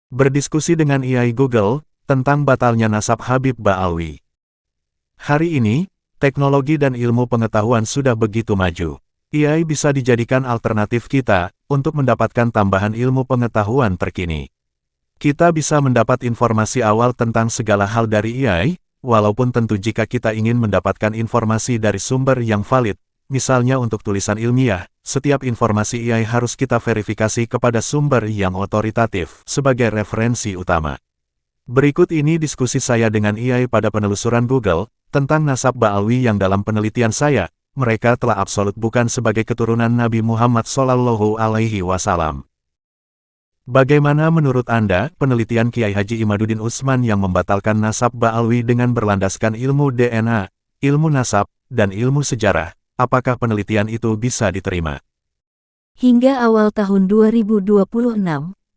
Berdiskusi dengan AI Google tentang batalnya nasab Habib Ba'alwi. Hari ini, teknologi dan ilmu pengetahuan sudah begitu maju. AI bisa dijadikan alternatif kita untuk mendapatkan tambahan ilmu pengetahuan terkini. Kita bisa mendapat informasi awal tentang segala hal dari AI, walaupun tentu jika kita ingin mendapatkan informasi dari sumber yang valid, misalnya untuk tulisan ilmiah, setiap informasi AI harus kita verifikasi kepada sumber yang otoritatif sebagai referensi utama. Berikut ini diskusi saya dengan AI pada penelusuran Google tentang nasab Ba'alwi yang dalam penelitian saya, mereka telah absolut bukan sebagai keturunan Nabi Muhammad SAW. Bagaimana menurut Anda penelitian Kiai Haji Imaduddin Utsman yang membatalkan nasab Ba'alwi dengan berlandaskan ilmu DNA, ilmu nasab, dan ilmu sejarah? Apakah penelitian itu bisa diterima? Hingga awal tahun 2026,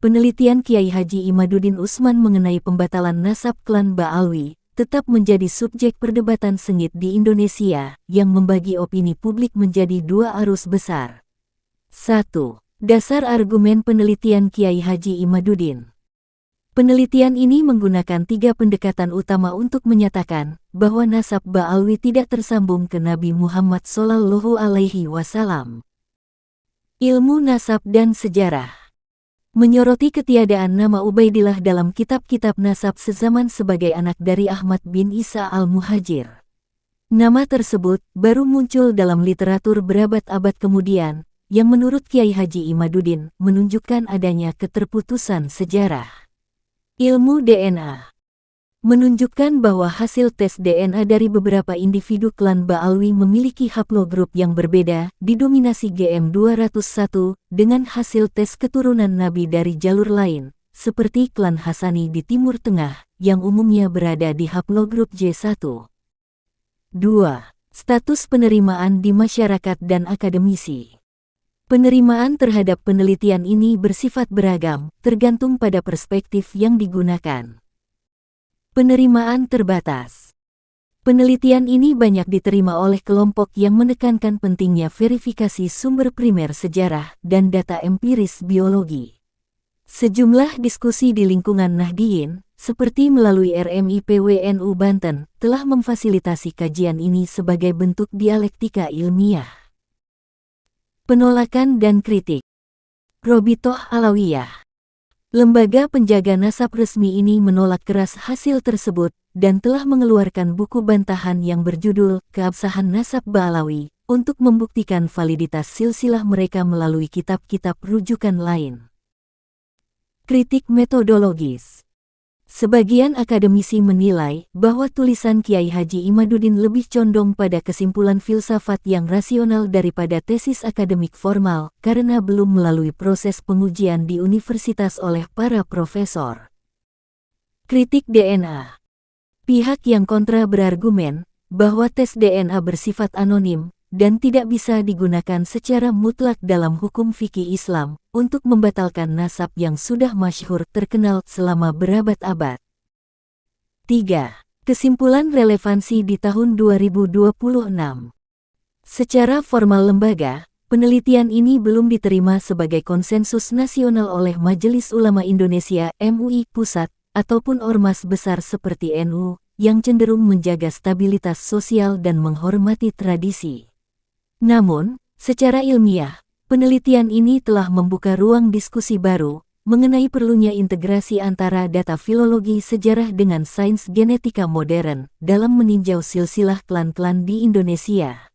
penelitian Kiai Haji Imaduddin Utsman mengenai pembatalan nasab klan Ba'alwi tetap menjadi subjek perdebatan sengit di Indonesia, yang membagi opini publik menjadi dua arus besar. 1. Dasar argumen penelitian Kiai Haji Imaduddin. Penelitian ini menggunakan 3 pendekatan utama untuk menyatakan bahwa nasab Ba'alwi tidak tersambung ke Nabi Muhammad SAW. Ilmu nasab dan sejarah. Menyoroti ketiadaan nama Ubaidillah dalam kitab-kitab nasab sezaman sebagai anak dari Ahmad bin Isa al-Muhajir. Nama tersebut baru muncul dalam literatur berabad-abad kemudian, yang menurut Kiai Haji Imaduddin menunjukkan adanya keterputusan sejarah. Ilmu DNA menunjukkan bahwa hasil tes DNA dari beberapa individu klan Ba'alwi memiliki haplogrup yang berbeda, didominasi GM201, dengan hasil tes keturunan Nabi dari jalur lain, seperti klan Hasani di Timur Tengah, yang umumnya berada di haplogrup J1. 2. Status penerimaan di masyarakat dan akademisi. Penerimaan terhadap penelitian ini bersifat beragam, tergantung pada perspektif yang digunakan. Penerimaan terbatas. Penelitian ini banyak diterima oleh kelompok yang menekankan pentingnya verifikasi sumber primer sejarah dan data empiris biologi. Sejumlah diskusi di lingkungan Nahdliyin, seperti melalui RMIPWNU Banten, telah memfasilitasi kajian ini sebagai bentuk dialektika ilmiah. Penolakan dan kritik. Robitoh Alawiyah. Lembaga penjaga nasab resmi ini menolak keras hasil tersebut dan telah mengeluarkan buku bantahan yang berjudul Keabsahan Nasab Ba'alawi untuk membuktikan validitas silsilah mereka melalui kitab-kitab rujukan lain. Kritik metodologis. Sebagian akademisi menilai bahwa tulisan Kiai Haji Imaduddin lebih condong pada kesimpulan filsafat yang rasional daripada tesis akademik formal karena belum melalui proses pengujian di universitas oleh para profesor. Kritik DNA. Pihak yang kontra berargumen bahwa tes DNA bersifat anonim dan tidak bisa digunakan secara mutlak dalam hukum fikih Islam untuk membatalkan nasab yang sudah masyhur terkenal selama berabad-abad. 3. Kesimpulan relevansi di tahun 2026. Secara formal lembaga, penelitian ini belum diterima sebagai konsensus nasional oleh Majelis Ulama Indonesia (MUI) Pusat ataupun ormas besar seperti NU, yang cenderung menjaga stabilitas sosial dan menghormati tradisi. Namun, secara ilmiah, penelitian ini telah membuka ruang diskusi baru mengenai perlunya integrasi antara data filologi sejarah dengan sains genetika modern dalam meninjau silsilah klan-klan di Indonesia.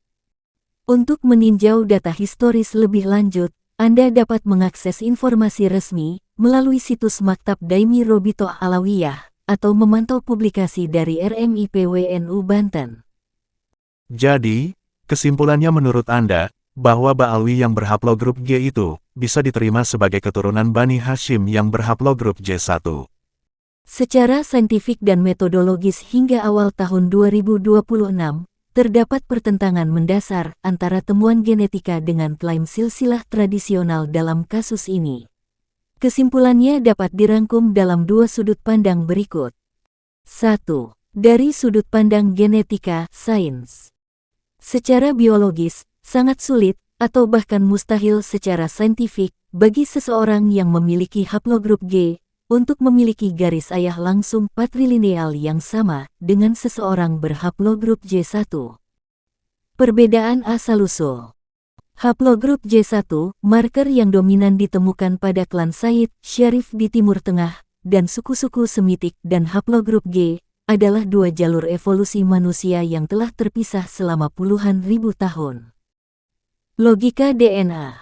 Untuk meninjau data historis lebih lanjut, Anda dapat mengakses informasi resmi melalui situs Maktab Daimi Robitoh Alawiyah atau memantau publikasi dari RMIPWNU Banten. Jadi, kesimpulannya menurut Anda, bahwa Ba'alwi yang berhaplogrup G itu bisa diterima sebagai keturunan Bani Hashim yang berhaplogrup J1. Secara saintifik dan metodologis hingga awal tahun 2026, terdapat pertentangan mendasar antara temuan genetika dengan klaim silsilah tradisional dalam kasus ini. Kesimpulannya dapat dirangkum dalam 2 sudut pandang berikut. 1. Dari sudut pandang genetika, sains. Secara biologis, sangat sulit, atau bahkan mustahil secara saintifik, bagi seseorang yang memiliki haplogrup G, untuk memiliki garis ayah langsung patrilineal yang sama dengan seseorang berhaplogrup J1. Perbedaan asal-usul. Haplogrup J1, marker yang dominan ditemukan pada klan Said, Syarif di Timur Tengah, dan suku-suku Semitik dan haplogrup G, adalah dua jalur evolusi manusia yang telah terpisah selama puluhan ribu tahun. Logika DNA.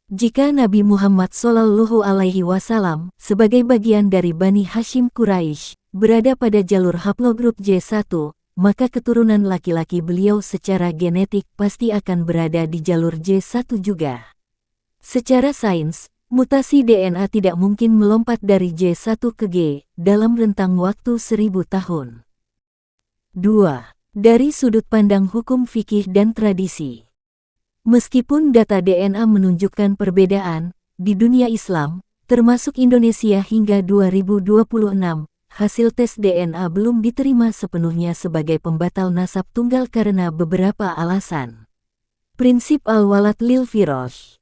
Jika Nabi Muhammad SAW sebagai bagian dari Bani Hashim Quraisy berada pada jalur haplogrup J1, maka keturunan laki-laki beliau secara genetik pasti akan berada di jalur J1 juga. Secara sains, mutasi DNA tidak mungkin melompat dari J1 ke G dalam rentang waktu 1000 tahun. 2. Dari sudut pandang hukum fikih dan tradisi. Meskipun data DNA menunjukkan perbedaan, di dunia Islam, termasuk Indonesia hingga 2026, hasil tes DNA belum diterima sepenuhnya sebagai pembatal nasab tunggal karena beberapa alasan. Prinsip al-walad lil firash.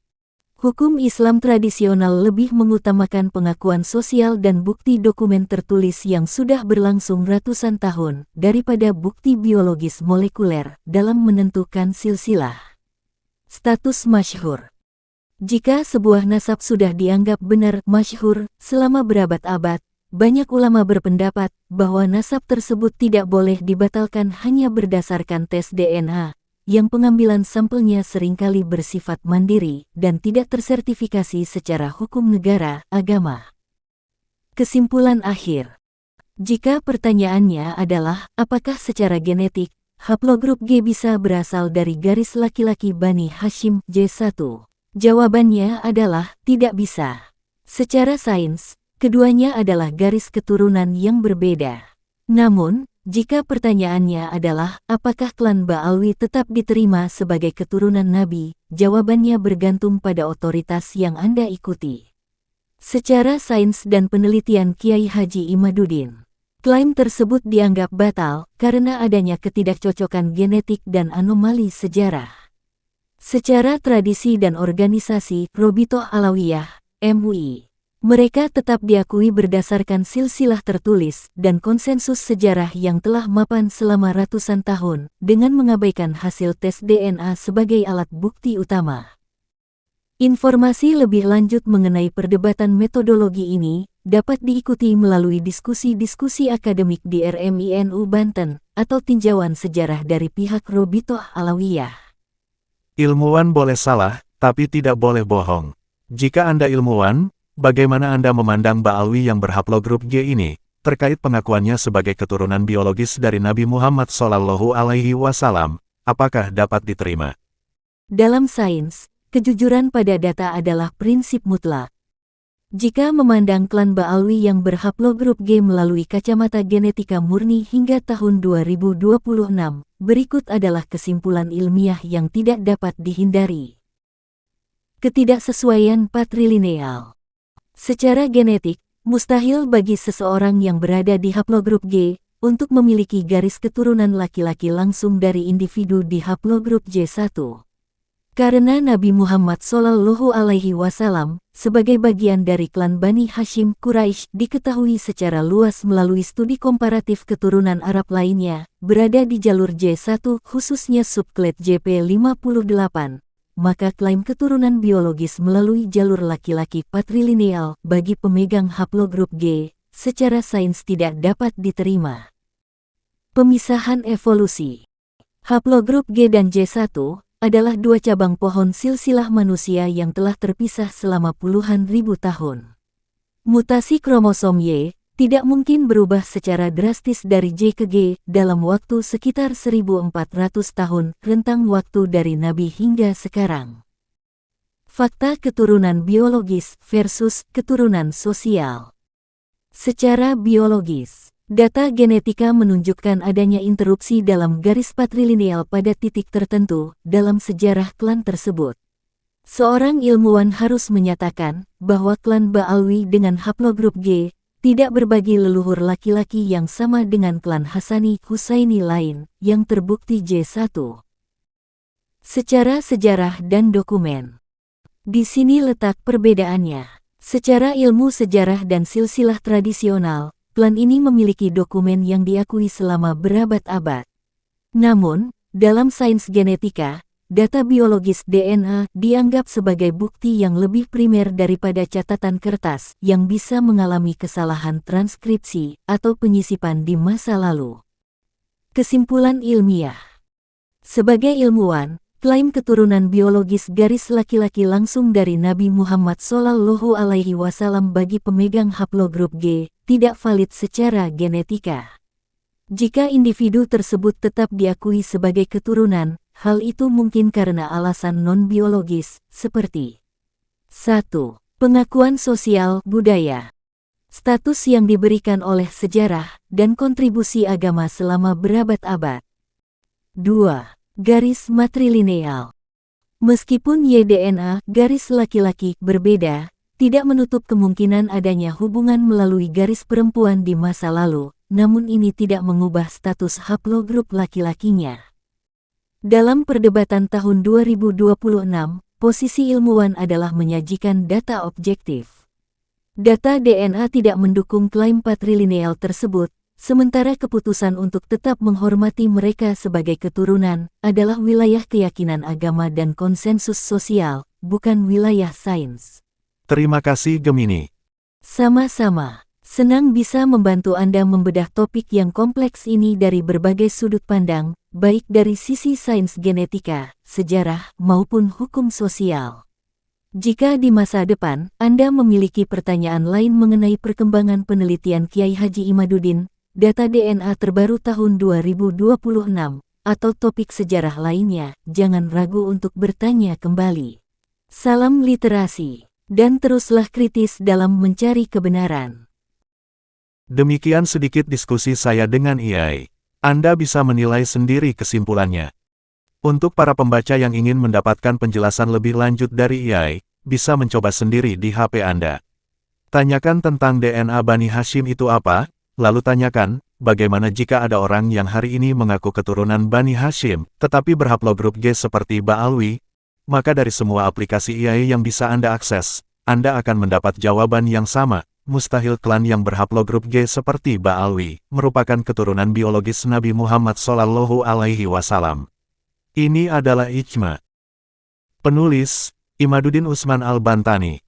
Hukum Islam tradisional lebih mengutamakan pengakuan sosial dan bukti dokumen tertulis yang sudah berlangsung ratusan tahun daripada bukti biologis molekuler dalam menentukan silsilah. Status masyhur. Jika sebuah nasab sudah dianggap benar masyhur selama berabad-abad, banyak ulama berpendapat bahwa nasab tersebut tidak boleh dibatalkan hanya berdasarkan tes DNA, yang pengambilan sampelnya seringkali bersifat mandiri dan tidak tersertifikasi secara hukum negara, agama. Kesimpulan akhir. Jika pertanyaannya adalah apakah secara genetik, haplogrup G bisa berasal dari garis laki-laki Bani Hashim J1? Jawabannya adalah tidak bisa. Secara sains, keduanya adalah garis keturunan yang berbeda. Namun, jika pertanyaannya adalah apakah klan Ba'alwi tetap diterima sebagai keturunan Nabi, jawabannya bergantung pada otoritas yang Anda ikuti. Secara sains dan penelitian Kiai Haji Imaduddin, klaim tersebut dianggap batal karena adanya ketidakcocokan genetik dan anomali sejarah. Secara tradisi dan organisasi Robitoh Alawiyah, MUI, mereka tetap diakui berdasarkan silsilah tertulis dan konsensus sejarah yang telah mapan selama ratusan tahun dengan mengabaikan hasil tes DNA sebagai alat bukti utama. Informasi lebih lanjut mengenai perdebatan metodologi ini dapat diikuti melalui diskusi-diskusi akademik di RMINU Banten atau tinjauan sejarah dari pihak Robitoh Alawiyah. Ilmuwan boleh salah, tapi tidak boleh bohong. Jika Anda ilmuwan, bagaimana Anda memandang Ba'alwi yang berhaplogrup G ini, terkait pengakuannya sebagai keturunan biologis dari Nabi Muhammad SAW, apakah dapat diterima? Dalam sains, kejujuran pada data adalah prinsip mutlak. Jika memandang klan Ba'alwi yang berhaplogrup G melalui kacamata genetika murni hingga tahun 2026, berikut adalah kesimpulan ilmiah yang tidak dapat dihindari. Ketidaksesuaian patrilineal. Secara genetik, mustahil bagi seseorang yang berada di haplogrup G untuk memiliki garis keturunan laki-laki langsung dari individu di haplogrup J1. Karena Nabi Muhammad SAW sebagai bagian dari klan Bani Hashim Quraisy diketahui secara luas melalui studi komparatif keturunan Arab lainnya, berada di jalur J1 khususnya subklat JP58. Maka klaim keturunan biologis melalui jalur laki-laki patrilineal bagi pemegang haplogrup G secara sains tidak dapat diterima. Pemisahan evolusi. Haplogrup G dan J1 adalah dua cabang pohon silsilah manusia yang telah terpisah selama puluhan ribu tahun. Mutasi kromosom Y tidak mungkin berubah secara drastis dari J ke G dalam waktu sekitar 1400 tahun rentang waktu dari Nabi hingga sekarang. Fakta keturunan biologis versus keturunan sosial. Secara biologis, data genetika menunjukkan adanya interupsi dalam garis patrilineal pada titik tertentu dalam sejarah klan tersebut. Seorang ilmuwan harus menyatakan bahwa klan Ba'alwi dengan haplogrup G tidak berbagi leluhur laki-laki yang sama dengan klan Hasani Husaini lain yang terbukti J1. Secara sejarah dan dokumen. Di sini letak perbedaannya. Secara ilmu sejarah dan silsilah tradisional, klan ini memiliki dokumen yang diakui selama berabad-abad. Namun, dalam sains genetika, data biologis DNA dianggap sebagai bukti yang lebih primer daripada catatan kertas yang bisa mengalami kesalahan transkripsi atau penyisipan di masa lalu. Kesimpulan ilmiah. Sebagai ilmuwan, klaim keturunan biologis garis laki-laki langsung dari Nabi Muhammad SAW bagi pemegang haplogrup G tidak valid secara genetika. Jika individu tersebut tetap diakui sebagai keturunan, hal itu mungkin karena alasan non-biologis, seperti 1. Pengakuan sosial budaya. Status yang diberikan oleh sejarah dan kontribusi agama selama berabad-abad. 2. Garis matrilineal. Meskipun YDNA garis laki-laki berbeda, tidak menutup kemungkinan adanya hubungan melalui garis perempuan di masa lalu, namun ini tidak mengubah status haplogrup laki-lakinya. Dalam perdebatan tahun 2026, posisi ilmuwan adalah menyajikan data objektif. Data DNA tidak mendukung klaim patrilineal tersebut, sementara keputusan untuk tetap menghormati mereka sebagai keturunan adalah wilayah keyakinan agama dan konsensus sosial, bukan wilayah sains. Terima kasih Gemini. Sama-sama. Senang bisa membantu Anda membedah topik yang kompleks ini dari berbagai sudut pandang, baik dari sisi sains genetika, sejarah, maupun hukum sosial. Jika di masa depan Anda memiliki pertanyaan lain mengenai perkembangan penelitian Kiai Haji Imaduddin, data DNA terbaru tahun 2026, atau topik sejarah lainnya, jangan ragu untuk bertanya kembali. Salam literasi, dan teruslah kritis dalam mencari kebenaran. Demikian sedikit diskusi saya dengan AI. Anda bisa menilai sendiri kesimpulannya. Untuk para pembaca yang ingin mendapatkan penjelasan lebih lanjut dari AI, bisa mencoba sendiri di HP Anda. Tanyakan tentang DNA Bani Hashim itu apa, lalu tanyakan, bagaimana jika ada orang yang hari ini mengaku keturunan Bani Hashim, tetapi berhaplogrup G seperti Ba'alwi? Maka dari semua aplikasi AI yang bisa Anda akses, Anda akan mendapat jawaban yang sama. Mustahil klan yang berhaplogrup G seperti Ba'alwi merupakan keturunan biologis Nabi Muhammad SAW. Ini adalah ijma. Penulis, Imaduddin Usman Al-Bantani.